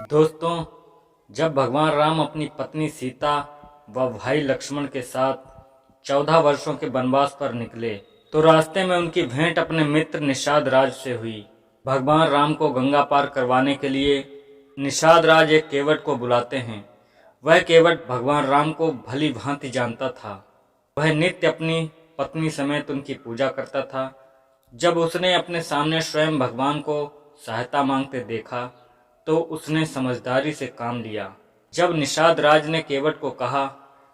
दोस्तों, जब भगवान राम अपनी पत्नी सीता व भाई लक्ष्मण के साथ 14 वर्षों के वनवास पर निकले तो रास्ते में उनकी भेंट अपने मित्र निषाद राज से हुई। भगवान राम को गंगा पार करवाने के लिए निषाद राज एक केवट को बुलाते हैं। वह केवट भगवान राम को भली भांति जानता था। वह नित्य अपनी पत्नी समेत उनकी पूजा करता था। जब उसने अपने सामने स्वयं भगवान को सहायता मांगते देखा तो उसने समझदारी से काम लिया। जब निषाद राज ने केवट को कहा,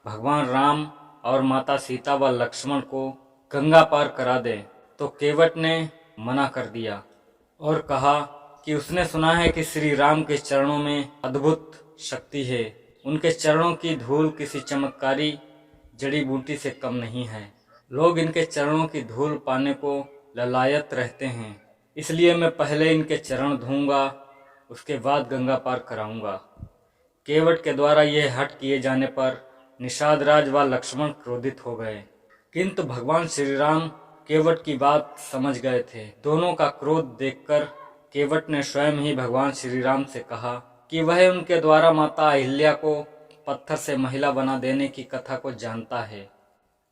भगवान राम और माता सीता व लक्ष्मण को गंगा पार करा दे, तो केवट ने मना कर दिया और कहा कि उसने सुना है कि श्री राम के चरणों में अद्भुत शक्ति है। उनके चरणों की धूल किसी चमत्कारी जड़ी बूटी से कम नहीं है। लोग इनके चरणों की धूल पाने को ललायत रहते हैं, इसलिए मैं पहले इनके चरण धोऊंगा, उसके बाद गंगा पार कराऊंगा। केवट के द्वारा यह हठ किए जाने पर निषाद राज व लक्ष्मण क्रोधित हो गए, किंतु भगवान श्री राम केवट की बात समझ गए थे। दोनों का क्रोध देखकर केवट ने स्वयं ही भगवान श्री राम से कहा कि वह उनके द्वारा माता अहिल्या को पत्थर से महिला बना देने की कथा को जानता है।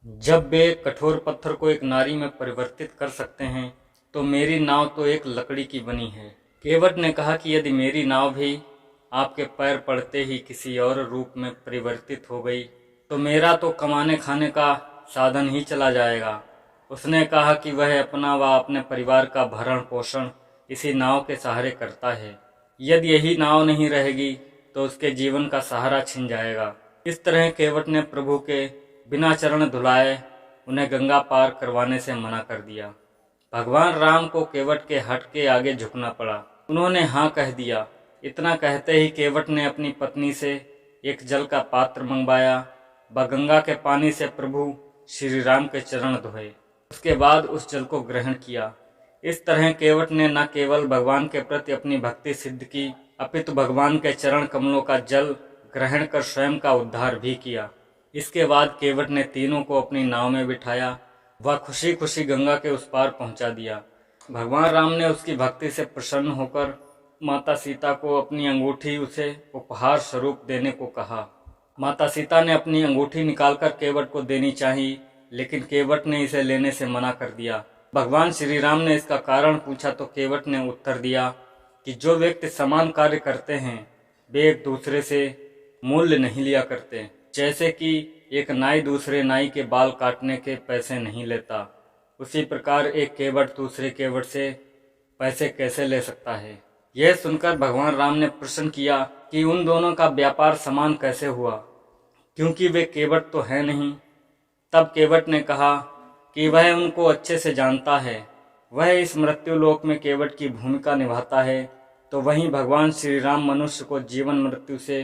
जब वे कठोर पत्थर को एक नारी में परिवर्तित कर सकते हैं तो मेरी नाव तो एक लकड़ी की बनी है। केवट ने कहा कि यदि मेरी नाव भी आपके पैर पड़ते ही किसी और रूप में परिवर्तित हो गई तो मेरा तो कमाने खाने का साधन ही चला जाएगा। उसने कहा कि वह अपना व अपने परिवार का भरण पोषण इसी नाव के सहारे करता है। यदि यही नाव नहीं रहेगी तो उसके जीवन का सहारा छिन जाएगा। इस तरह केवट ने प्रभु के बिना चरण धुलाए उन्हें गंगा पार करवाने से मना कर दिया। भगवान राम को केवट के हठ के आगे झुकना पड़ा। उन्होंने हाँ कह दिया। इतना कहते ही केवट ने अपनी पत्नी से एक जल का पात्र मंगवाया व गंगा के पानी से प्रभु श्री राम के चरण धोए। उसके बाद उस जल को ग्रहण किया। इस तरह केवट ने न केवल भगवान के प्रति अपनी भक्ति सिद्ध की, अपितु भगवान के चरण कमलों का जल ग्रहण कर स्वयं का उद्धार भी किया। इसके बाद केवट ने तीनों को अपनी नाव में बिठाया व खुशी खुशी गंगा के उस पार पहुंचा दिया। भगवान राम ने उसकी भक्ति से प्रसन्न होकर माता सीता को अपनी अंगूठी उसे उपहार स्वरूप देने को कहा। माता सीता ने अपनी अंगूठी निकालकर केवट को देनी चाहिए, लेकिन केवट ने इसे लेने से मना कर दिया। भगवान श्री राम ने इसका कारण पूछा तो केवट ने उत्तर दिया कि जो व्यक्ति समान कार्य करते हैं वे एक दूसरे से मूल्य नहीं लिया करते। जैसे कि एक नाई दूसरे नाई के बाल काटने के पैसे नहीं लेता, उसी प्रकार एक केवट दूसरे केवट से पैसे कैसे ले सकता है। यह सुनकर भगवान राम ने प्रश्न किया कि उन दोनों का व्यापार समान कैसे हुआ, क्योंकि वे केवट तो है नहीं। तब केवट ने कहा कि वह उनको अच्छे से जानता है। वह इस मृत्यु लोक में केवट की भूमिका निभाता है, तो वहीं भगवान श्री राम मनुष्य को जीवन मृत्यु से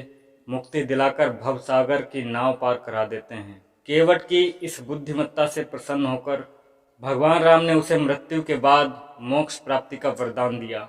मुक्ति दिलाकर भवसागर की नाव पार करा देते हैं। केवट की इस बुद्धिमत्ता से प्रसन्न होकर भगवान राम ने उसे मृत्यु के बाद मोक्ष प्राप्ति का वरदान दिया।